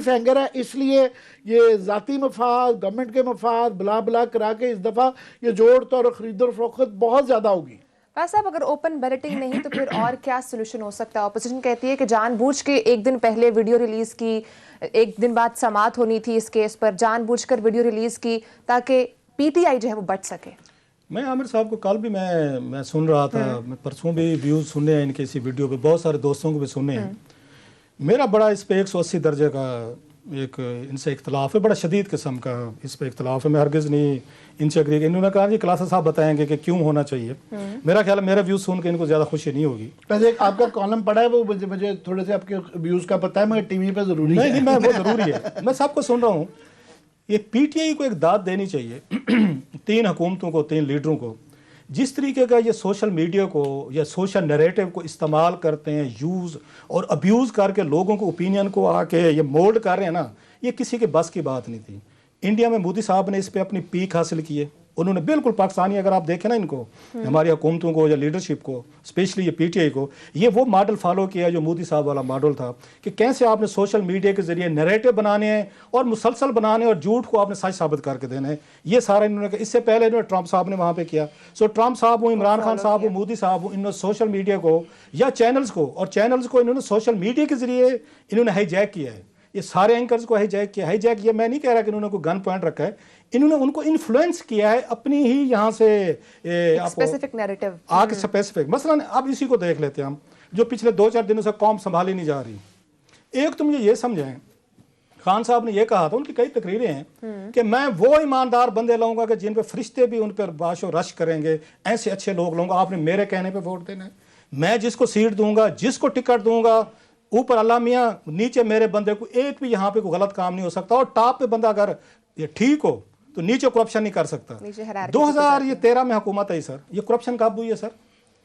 हैंगर है। इसलिए ये ज़ाती मफाद, गवर्नमेंट के मफाद बुला बुला करा के इस दफ़ा ये जोड़ तोड़ खरीद और फरोख्त बहुत ज़्यादा होगी। साहब, अगर ओपन बैलेटिंग नहीं तो फिर और क्या सोल्यूशन हो सकता है? ऑपोजिशन कहती है कि जानबूझ के एक दिन पहले वीडियो रिलीज की, एक दिन बाद समाअत होनी थी इस केस पर, जानबूझकर वीडियो रिलीज की ताकि पीटीआई जो है वो बच सके। मैं आमिर साहब को कल भी मैं सुन रहा था, मैं परसों भी व्यूज़ सुने हैं इनके इसी वीडियो पे, बहुत सारे दोस्तों को भी सुने हैं। मेरा बड़ा इस पे 180 दर्जे का एक इनसे इख्तलाफ है, बड़ा शदीद किस्म का इस पे इख्तलाफ है। मैं हरगिज़ नहीं इनसे एग्री। इन्होंने कहा जी क्लासेस साहब बताएंगे कि क्यों होना चाहिए। मेरा ख्याल है मेरा व्यूज़ सुन के इनको ज़्यादा खुशी नहीं होगी। पहले आपका कॉलम पढ़ा है, वो मुझे थोड़े से आपके व्यूज़ का पता है, मगर टीवी पे ज़रूरी है। नहीं, मैं वो ज़रूरी है, मैं सबको सुन रहा हूँ। ये पीटीआई को एक दाद देनी चाहिए 3 हुकूमतों को, 3 लीडरों को। जिस तरीके का ये सोशल मीडिया को या सोशल नैरेटिव को इस्तेमाल करते हैं, यूज़ और अब्यूज़ करके लोगों को ओपिनियन को आके ये मोल्ड कर रहे हैं ना, ये किसी के बस की बात नहीं थी। इंडिया में मोदी साहब ने इस पे अपनी पीक हासिल की है। उन्होंने बिल्कुल पाकिस्तानी, अगर आप देखें ना इनको, हमारी हुकूमतों को या लीडरशिप को, स्पेशली ये पीटीआई को, ये वो मॉडल फॉलो किया जो मोदी साहब वाला मॉडल था कि कैसे आपने सोशल मीडिया के जरिए नैरेटिव बनाने हैं और मुसलसल बनाने और झूठ को आपने सच साबित करके देना है। ये सारा इन्होंने, इससे पहले इन्होंने ट्रंप साहब ने वहाँ पे किया। सो ट्रंप साहब हो, इमरान खान साहब हो, मोदी साहब हो, इन्होंने सोशल मीडिया को या चैनल्स को इन्होंने सोशल मीडिया के जरिए इन्होंने हाईजैक किया है। ये सारे एंकर्स को हाईजैक किया। ये मैं नहीं कह रहा कि इन्होंने कोई गन पॉइंट रखा है, इन्होंने उनको इन्फ्लुएंस किया है अपनी ही यहाँ से स्पेसिफिक नैरेटिव आके स्पेसिफिक। मसलन अब इसी को देख लेते हैं हम, जो पिछले 2-4 दिनों से कौम संभाली नहीं जा रही। एक तुम ये समझें, खान साहब ने ये कहा था, उनकी कई तकरीरें हैं कि मैं वो ईमानदार बंदे लाऊंगा कि जिन पे फरिश्ते भी उन पर बाशो रश करेंगे, ऐसे अच्छे लोग लाऊंगा, आपने मेरे कहने पे वोट देना है। मैं जिसको सीट दूंगा, जिसको टिकट दूंगा, ऊपर अल्लाह मियाँ, नीचे मेरे बंदे को एक भी यहाँ पे कोई गलत काम नहीं हो सकता, और टॉप पे बंदा अगर ये ठीक हो तो नीचे करप्शन नहीं कर सकता। 2013 में हुकूमत आई सर, ये करप्शन कब हुई है सर?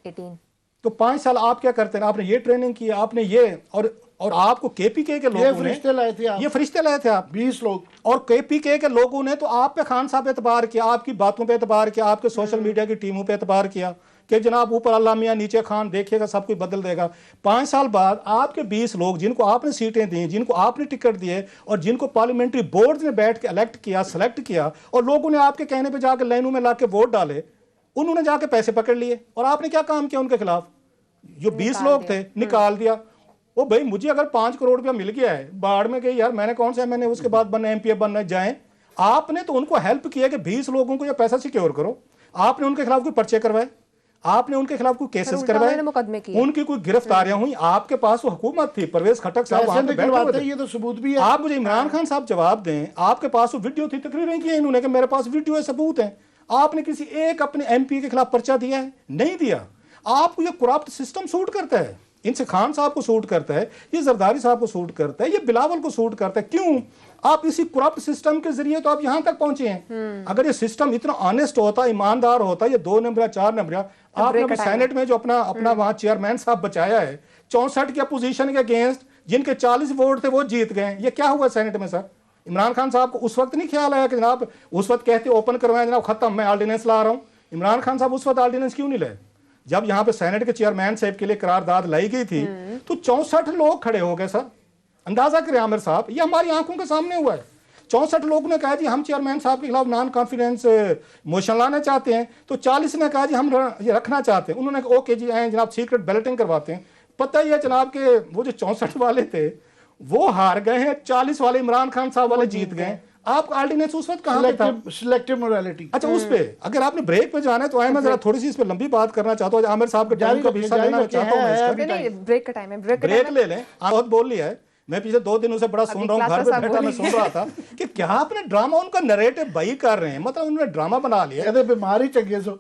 18। तो 5 साल आप क्या करते हैं? आपने ये ट्रेनिंग की, आपने ये, और आपको केपीके के लोगों ने फरिश्ते लाए थे, ये फरिश्ते लाए थे आप 20 लोग, और केपीके के लोगों ने तो आप पे खान साहब पे एतबार किया, आपकी बातों पे एतबार किया, आपके सोशल मीडिया की टीमों पे एतबार किया कि जनाब ऊपर अल्लाह मियाँ नीचे खान, देखिएगा सब कुछ बदल देगा। 5 साल बाद आपके 20 लोग जिनको आपने सीटें दी, जिनको आपने टिकट दिए, और जिनको पार्लियामेंट्री बोर्ड ने बैठ के इलेक्ट किया, सेलेक्ट किया, और लोगों ने आपके कहने पे जाकर लाइनों में ला के वोट डाले, उन्होंने जाके पैसे पकड़ लिए, और आपने क्या काम किया उनके खिलाफ? जो 20 लोग थे निकाल दिया। वो भाई मुझे अगर 5 करोड़ रुपया मिल गया है, बाढ़ में गई यार, मैंने कौन सा, मैंने उसके बाद बनना एमपीए बनना जाए। आपने तो उनको हेल्प किया कि 20 लोगों को ये पैसा सिक्योर करो। आपने उनके खिलाफ कोई पर्चे करवाए, आपने उनके खिलाफ कोई केसेस करवाए, उनकी कोई गिरफ्तारियां हुई। आपके पास वो हुकूमत थी, परवेज खटक साहब वहां पे बैठे थे, ये तो सबूत भी है। आप मुझे इमरान खान साहब जवाब दें, आपके पास वो वीडियो थी, तकरीरें की इन्होंने कि मेरे पास वीडियो है, सबूत है। आपने किसी एक अपने एमपी के खिलाफ पर्चा दिया है? नहीं दिया। आपको ये करप्ट सिस्टम सूट करता है, इनसे खान साहब को सूट करता है, ये जरदारी साहब को सूट करता है, ये बिलावल को सूट करता है। क्यों? आप इसी करप्ट सिस्टम के जरिए तो आप यहां तक पहुंचे हैं। अगर ये सिस्टम इतना ऑनेस्ट होता, ईमानदार होता, ये 2 नंबर 4 नंबर, आपने सेनेट में जो अपना वहां चेयरमैन साहब बचाया है 64 की अपोजिशन के अगेंस्ट, जिनके 40 वोट थे वो जीत गए। ये क्या हुआ सेनेट में सर? इमरान खान साहब को उस वक्त नहीं ख्याल आया कि जनाब, उस वक्त कहते ओपन करवाएं जनाब, खत्म, मैं ऑर्डिनेंस ला रहा हूं। इमरान खान साहब उस वक्त ऑर्डिनेंस क्यों नहीं लाए? जब यहाँ पे सेनेट के चेयरमैन साहब के लिए करारदाद लाई गई थी तो 64 लोग खड़े हो गए सर। अंदाजा करें आमिर साहब, ये हमारी आंखों के सामने हुआ है। 64 लोगों ने कहा जी हम चेयरमैन साहब के खिलाफ नॉन कॉन्फिडेंस मोशन लाना चाहते हैं, तो 40 ने कहा जी हम ये रखना चाहते हैं। उन्होंने कहा ओके जी आए जनाब, सीक्रेट बैलेटिंग करवाते हैं। पता ही है जनाब के वो जो 64 वाले थे वो हार गए हैं, 40 वाले इमरान खान साहब वाले जीत गए। आप ऑर्डिनेंस उस वक्त कहां पे था? Selective morality. अच्छा, उस पे अगर आपने ब्रेक पे जाना है तो आए, मैं जरा थोड़ी सी इस पे लंबी बात करना चाहता हूं। आमिर साहब के टाइम का हिस्सा लेना चाहता हूं। नहीं, ब्रेक का टाइम है, ब्रेक ले लें। बहुत बोल लिया है, मैं पिछले 2 दिनों से बड़ा सुन रहा हूँ, घर पे बैठा मैं सुन रहा था कि क्या आपने ड्रामा, उनका नैरेटिव बई कर रहे हैं, मतलब उन्होंने ड्रामा बना लिया। बीमारी चंगे सो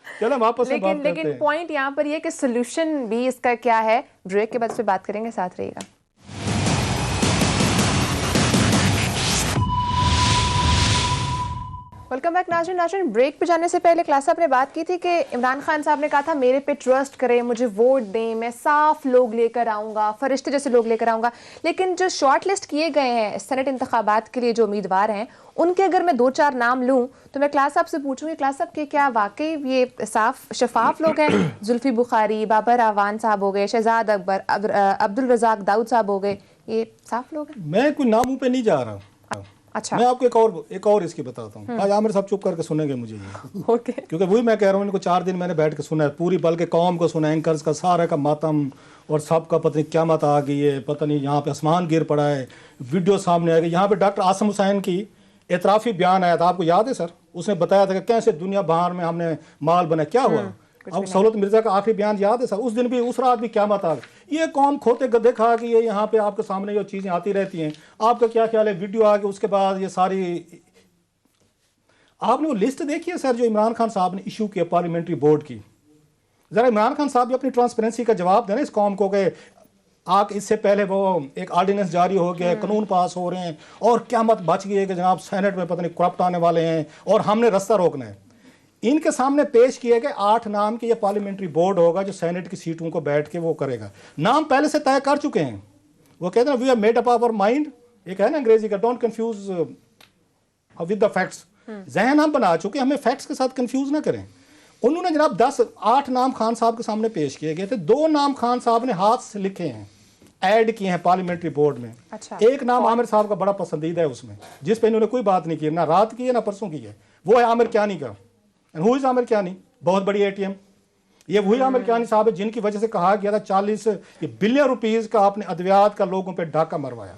चलो वापस से बात करते हैं। लेकिन पॉइंट यहाँ पर ये कि सोल्यूशन भी इसका क्या है, ब्रेक के बाद से बात करेंगे, साथ रहिएगा। वेलकम बैक नाज़रीन। नाज़रीन, ब्रेक पे जाने से पहले क्लास साहब ने बात की थी कि इमरान खान साहब ने कहा था मेरे पे ट्रस्ट करें, मुझे वोट दें, मैं साफ लोग लेकर आऊँगा, फरिश्ते जैसे लोग लेकर आऊँगा। लेकिन जो शॉर्ट लिस्ट किए गए हैं सेनेट इंतखाबात के लिए जो उम्मीदवार हैं, उनके अगर मैं 2-4 नाम लूँ तो मैं क्लास साहब से पूछूंगी, क्लास साहब के क्या वाकई ये साफ शफाफ लोग हैं? जुल्फी बुखारी, बाबर आवान साहब हो गए, शहजाद अकबर, अब्दुल रज़ाक दाऊद साहब हो गए, ये साफ लोग हैं? मैं कोई नामों पे नहीं जा रहा। अच्छा, मैं आपको एक और इसकी बताता हूँ। आज आमिर साहब चुप करके सुनेंगे मुझे ये, ओके, क्योंकि वही मैं कह रहा हूँ, इनको 4 दिन मैंने बैठ के सुना है पूरी, बल्कि कौम को सुना, एंकर्स का सारा का मातम और सबका पता नहीं क्या मत आ गई है, पता नहीं यहाँ पे आसमान गिर पड़ा है, वीडियो सामने आ गई। यहाँ पे डॉक्टर आसम हुसैन की एतराफ़ी बयान आया था, आपको याद है सर? उसने बताया था कि कैसे दुनिया बाहर में हमने माल बना, क्या हुआ? अब सहूलत मिर्जा का आखिरी बयान याद है सर? उस दिन भी, उस रात भी क्या मत आ गई। ये कौम खोते गद्दे खा गई है। यहाँ पे आपके सामने जो चीज़ें आती रहती हैं, आपका क्या ख्याल है? वीडियो आ गई, उसके बाद ये सारी, आपने वो लिस्ट देखी है सर जो इमरान खान साहब ने इशू किया पार्लियामेंट्री बोर्ड की? ज़रा इमरान खान साहब भी अपनी ट्रांसपेरेंसी का जवाब देना इस कौम को कि आग इससे पहले वो एक ऑर्डिनेंस जारी हो गया, कानून पास हो रहे हैं और क्या मत बच गई है कि जनाब सेनेट में पता नहीं करप्ट आने वाले हैं और हमने रास्ता रोकना है। इनके सामने पेश किए गए 8 नाम के ये पार्लियामेंट्री बोर्ड होगा जो सेनेट की सीटों को बैठ के वो करेगा। नाम पहले से तय कर चुके हैं। वो कहते हैं we have made up our mind, एक है ना अंग्रेजी का, don't confuse with the facts. जहन हम बना चुके, हमें फैक्ट्स के साथ कंफ्यूज ना करें। उन्होंने जनाब 8 नाम खान साहब के सामने पेश किए गए थे। 2 नाम खान साहब ने हाथ से लिखे हैं, ऐड किए हैं पार्लियामेंट्री बोर्ड में। अच्छा। एक नाम आमिर साहब का बड़ा पसंदीदा है उसमें, जिस पे इन्होंने कोई बात नहीं की, ना रात की है ना परसों की है, वो है आमिर कियानी का। Who is Aamir Kiyani? बहुत बड़ी ATM। ये वही आमिर कियानी साहब है जिनकी वजह से कहा गया था 40 बिलियन रुपीस का आपने अद्वियात का लोगों पे डाका मरवाया।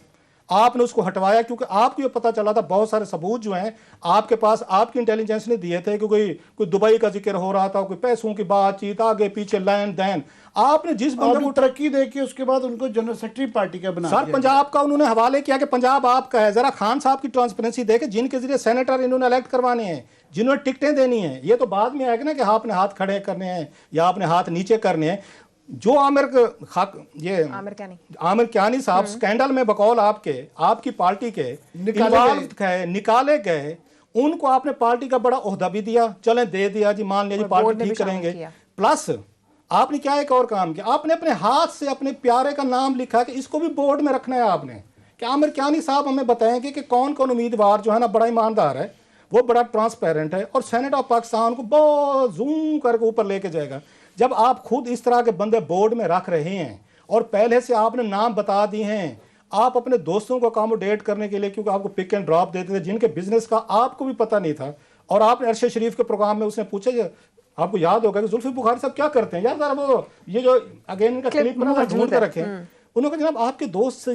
आपने उसको हटवाया क्योंकि आपको ये पता चला था, बहुत सारे सबूत जो हैं आपके पास, आपकी इंटेलिजेंस ने दिए थे कि कोई दुबई का जिक्र हो रहा था, कोई पैसों की बातचीत, आगे पीछे लेन देन। आपने जिस बंदे को तरक्की देखी उसके बाद उनको जनरल सेक्रेटरी पार्टी का बना सर, पंजाब का उन्होंने हवाले किया कि पंजाब आपका है। जरा खान साहब की ट्रांसपेरेंसी देखे, जिनके जरिए सेनेटर इन्होंने इलेक्ट करवाने हैं, जिन्होंने टिकटें देनी है। ये तो बाद में आएगा ना कि आपने हाथ खड़े करने हैं या आपने हाथ नीचे करने हैं। जो आमिर कियानी साहब स्कैंडल में बकौल आपकी पार्टी के निकाले गए, उनको आपने पार्टी का बड़ा ओहदा भी दिया, चलें दे दिया जी, मान लिया जी पार्टी ठीक करेंगे। प्लस आपने क्या एक और काम किया, आपने अपने हाथ से अपने प्यारे का नाम लिखा कि इसको भी बोर्ड में रखना है आपने। कि आमिर कियानी साहब हमें बताएंगे कि कौन कौन उम्मीदवार जो है ना बड़ा ईमानदार है, वो बड़ा ट्रांसपेरेंट है और सेनेट ऑफ पाकिस्तान को बहुत जूम करके ऊपर लेके जाएगा। जब आप खुद इस तरह के बंदे बोर्ड में रख रहे हैं और पहले से आपने नाम बता दिए हैं, आप अपने दोस्तों को अकोमोडेट करने के लिए, क्योंकि आपको पिक एंड ड्रॉप देते थे जिनके बिजनेस का आपको भी पता नहीं था, और आपने अरशद शरीफ के प्रोग्राम में उसने पूछा, आपको याद होगा कि जुल्फी बुखारी साहब क्या करते हैं यार, जरा वो ये जो अगेन इनका क्लिप बना ढूंढ कर रखें। उन्होंने कहा जनाब आपके दोस्त से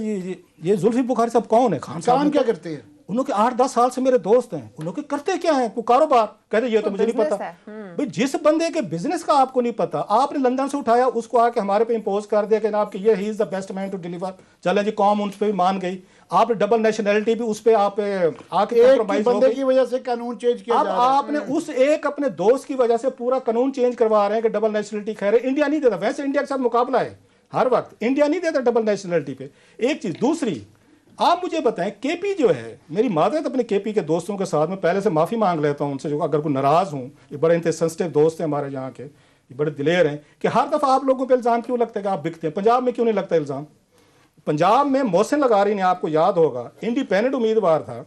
ये जुल्फी बुखारी साहब कौन है? खान साहब क्या करते हैं? उन्होंने 8-10 साल से मेरे दोस्त हैं। उन्होंने करते क्या है? कोई कारोबार? कहते ये तो मुझे नहीं पता। भाई जिस बंदे के बिजनेस का आपको नहीं पता, आपने लंदन से उठाया, उसको आके हमारे पे इंपोज कर दिया कि आपके ये he is the best man to deliver. चलें जी, कौम उस पर भी मान गई। आपने डबल नेशनैलिटी भी उस पर आप आके कंप्रोमाइज बंदे की वजह से कानून चेंज किया जा रहा है। आपने उस एक अपने दोस्त की वजह से पूरा कानून चेंज करवा रहे हैं कि डबल नेशनैलिटी। खैर इंडिया नहीं देता, वैसे इंडिया के साथ मुकाबला है हर वक्त, इंडिया नहीं देता डबल नेशनैलिटी पे। एक चीज। दूसरी, आप मुझे बताएं, केपी जो है, मेरी मादरत अपने केपी के दोस्तों के साथ में पहले से माफ़ी मांग लेता हूं उनसे, जो अगर कोई नाराज़ हूं, ये बड़े इंतने सेंसिटिव दोस्त हैं हमारे यहाँ के, ये बड़े दिलेर हैं, कि हर दफ़ा आप लोगों पे इल्ज़ाम क्यों लगता है कि आप बिकते हैं? पंजाब में क्यों नहीं लगता इल्ज़ाम? पंजाब में मोहसिन लगारी ने, आपको याद होगा, इंडिपेंडेंट उम्मीदवार था,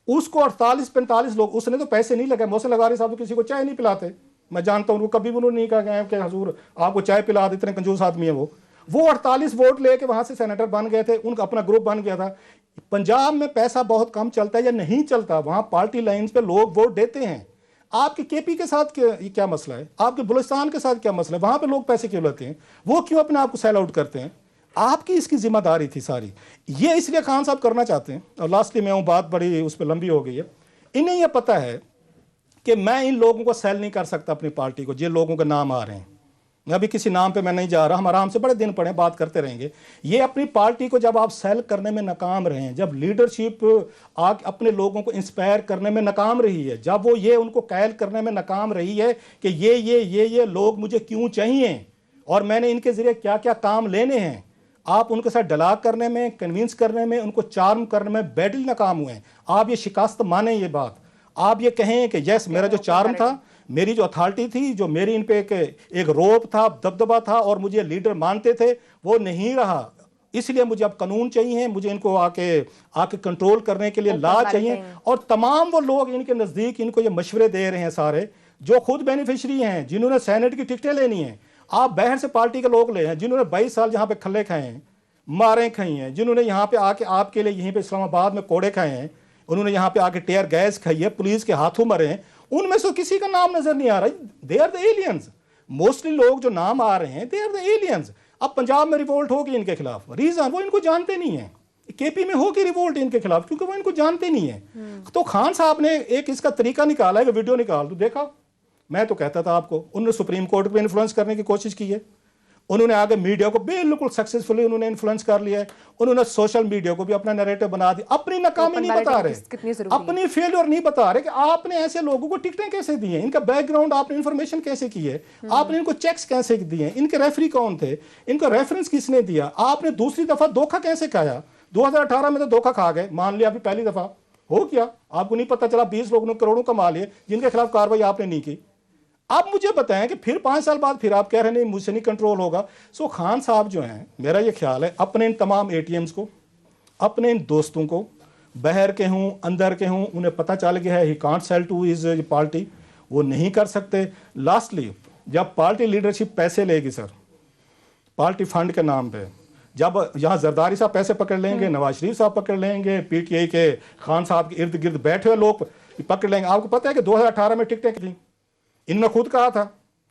उसको 48-45 लोग, उसने तो पैसे नहीं लगाए। मोहसिन लगारी साहब तो किसी को चाय नहीं पिलाते, मैं जानता हूँ, उनको कभी भी उन्होंने नहीं कहा कि हजूर आपको चाय पिला दे, इतने कंजूस आदमी है वो 48 वोट लेके वहां से सेनेटर बन गए थे, उनका अपना ग्रुप बन गया था। पंजाब में पैसा बहुत कम चलता है या नहीं चलता, वहां पार्टी लाइंस पे लोग वोट देते हैं। आपके केपी के साथ क्या मसला है? आपके बलूचिस्तान के साथ क्या मसला है? वहां पे लोग पैसे क्यों लेते हैं? वो क्यों अपने आप को सेल आउट करते हैं? आपकी इसकी जिम्मेदारी थी सारी। ये इसलिए खान साहब करना चाहते हैं। और लास्टली मैं हूँ, बात बड़ी उस पर लंबी हो गई है। इन्हें यह पता है कि मैं इन लोगों को सेल नहीं कर सकता अपनी पार्टी को, जिन लोगों के नाम आ रहे हैं। मैं अभी किसी नाम पे मैं नहीं जा रहा, हम आराम से बड़े दिन पड़े बात करते रहेंगे। ये अपनी पार्टी को जब आप सेल करने में नाकाम रहे हैं, जब लीडरशिप अपने लोगों को इंस्पायर करने में नाकाम रही है, जब वो ये उनको कैल करने में नाकाम रही है कि ये लोग मुझे क्यों चाहिए और मैंने इनके जरिए क्या क्या काम लेने हैं, आप उनके साथ डलाक करने में, कन्विंस करने में, उनको चार्म करने में बैडली नाकाम हुए हैं। आप ये शिकस्त माने, ये बात आप ये कहें कि यस मेरा जो चार्म था, मेरी जो अथॉरिटी थी, जो मेरी इन पे एक रोब था, दबदबा था और मुझे लीडर मानते थे, वो नहीं रहा। इसलिए मुझे अब कानून चाहिए, मुझे इनको आके कंट्रोल करने के लिए लॉ चाहिए। और तमाम वो लोग इनके नज़दीक इनको ये मशवरे दे रहे हैं सारे, जो खुद बेनिफिशरी हैं, जिन्होंने सेनेट की टिकटें लेनी है। आप बाहर से पार्टी के लोग ले हैं, जिन्होंने 22 साल यहाँ पे खल्ले खाए हैं, मारें खाई हैं, जिन्होंने यहाँ पे आके आपके लिए यहीं पे इस्लामाबाद में कोड़े खाए हैं, उन्होंने यहाँ पे आके टेयर गैस खाई है, पुलिस के हाथों मरे हैं, उनमें से किसी का नाम नजर नहीं आ रहा। They are the aliens. Mostly लोग जो नाम आ रहे हैं, दे आर द एलियंस। अब पंजाब में रिवोल्ट होगी इनके खिलाफ, रीजन वो इनको जानते नहीं है। केपी में होगी रिवोल्ट इनके खिलाफ क्योंकि वो इनको जानते नहीं है। तो खान साहब ने एक इसका तरीका निकाला है कि वीडियो निकाल दो, देखा। मैं तो कहता था आपको, उन्होंने सुप्रीम कोर्ट को इन्फ्लुएंस करने की कोशिश की है, उन्होंने आगे मीडिया को बिल्कुल सक्सेसफुली उन्होंने इन्फ्लुएंस कर लिया है, उन्होंने सोशल मीडिया को भी अपना नैरेटिव बना दिया। अपनी नाकामी नहीं बता रहे, अपनी फेलियर नहीं बता रहे कि आपने ऐसे लोगों को टिकटें कैसे दी हैं, इनका बैकग्राउंड आपने इन्फॉर्मेशन कैसे की है, आपने इनको चेक्स कैसे दिए, इनके रेफरी कौन थे, इनको रेफरेंस किसने दिया, आपने दूसरी दफा धोखा कैसे खाया। 2018 में तो धोखा खा गए, मान लिया अभी पहली दफा हो गया, आपको नहीं पता चला 20 लोगों ने करोड़ों कमा लिए जिनके खिलाफ कार्रवाई आपने नहीं की। आप मुझे बताएं कि फिर 5 साल बाद फिर आप कह रहे हैं नहीं मुझसे नहीं कंट्रोल होगा। सो खान साहब जो हैं, मेरा ये ख्याल है अपने इन तमाम एटीएम्स को, अपने इन दोस्तों को, बाहर के हूँ अंदर के हूँ, उन्हें पता चल गया है he can't sell two is party, वो नहीं कर सकते। लास्टली जब पार्टी लीडरशिप पैसे लेगी सर पार्टी फंड के नाम पे, जब यहाँ जरदारी साहब पैसे पकड़ लेंगे, नवाज शरीफ साहब पकड़ लेंगे, पीटीआई के खान साहब के इर्द गिर्द बैठे हुए लोग पकड़ लेंगे। आपको पता है कि 2018 में टिकटें थी, इन्होंने खुद कहा था,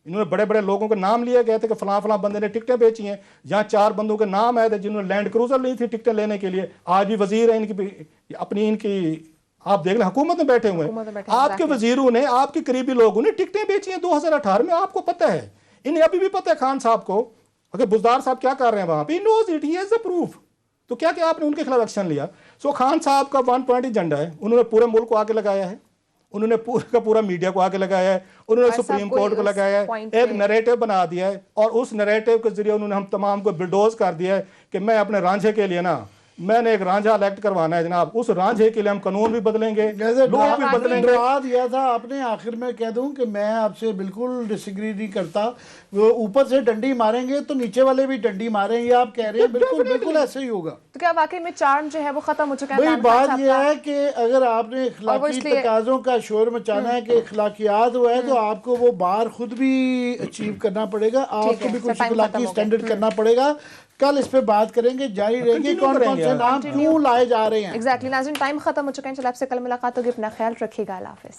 इन्होंने बड़े बड़े लोगों के नाम लिए गए थे कि फलां फलां बंदे ने टिकटें बेची हैं। जहाँ 4 बंदों के नाम आए थे जिन्होंने लैंड क्रूजर ली थी टिकटें लेने के लिए, आज भी वजीर है इनकी अपनी इनकी, आप देख लें हुकूमत में बैठे हुए हैं, आपके वजीरों ने, आपके करीबी लोगों ने टिकटें बेची हैं 2018 में। आपको पता है, इन्हें अभी भी पता है खान साहब को, अगर बुजदार साहब क्या कर रहे हैं वहां पे, knows it, he has the proof. तो क्या क्या आपने उनके खिलाफ एक्शन लिया। सो खान साहब का 1 पॉइंट एजेंडा है, उन्होंने पूरे मुल्क को आगे लगाया है, उन्होंने पूरा का पूरा मीडिया को आगे लगाया है, उन्होंने सुप्रीम कोर्ट को लगाया है, एक नैरेटिव बना दिया है और उस नैरेटिव के जरिए उन्होंने हम तमाम को बिल्डोज कर दिया है कि मैं अपने रांझे के लिए ना, मैंने एक रांझा इलेक्ट करवाना है जनाब, उस रांझे के लिए हम कानून भी बदलेंगे, लोग भी बदलेंगे। डरा दिया था आपने। आखिर में कह दूं कि मैं आपसे बिल्कुल डिसएग्री नहीं करता, वो ऊपर से डंडी मारेंगे तो नीचे वाले भी डंडी मारेंगे, आप कह रहे हैं, बिल्कुल बिल्कुल ऐसे ही होगा। तो क्या वाकई में चार्म जो है वो खत्म हो चुका है? भाई बात यह है कि अगर आपने इखलाकी तकाज़ों का शोर मचाना है कि इखलाकियात हुआ है तो आपको वो बार खुद भी अचीव करना पड़ेगा, आपको भी कुछ इखलाकी स्टैंडर्ड करना पड़ेगा। कल इस पे बात करेंगे, जारी रहेगी कौन कौन से नाम क्यों लाए जा रहे हैं। एग्जैक्टली नाज़रीन, टाइम खत्म हो चुका है। चलो आपसे कल मुलाकात होगी, अपना ख्याल रखिएगा, अल्लाह हाफिज़।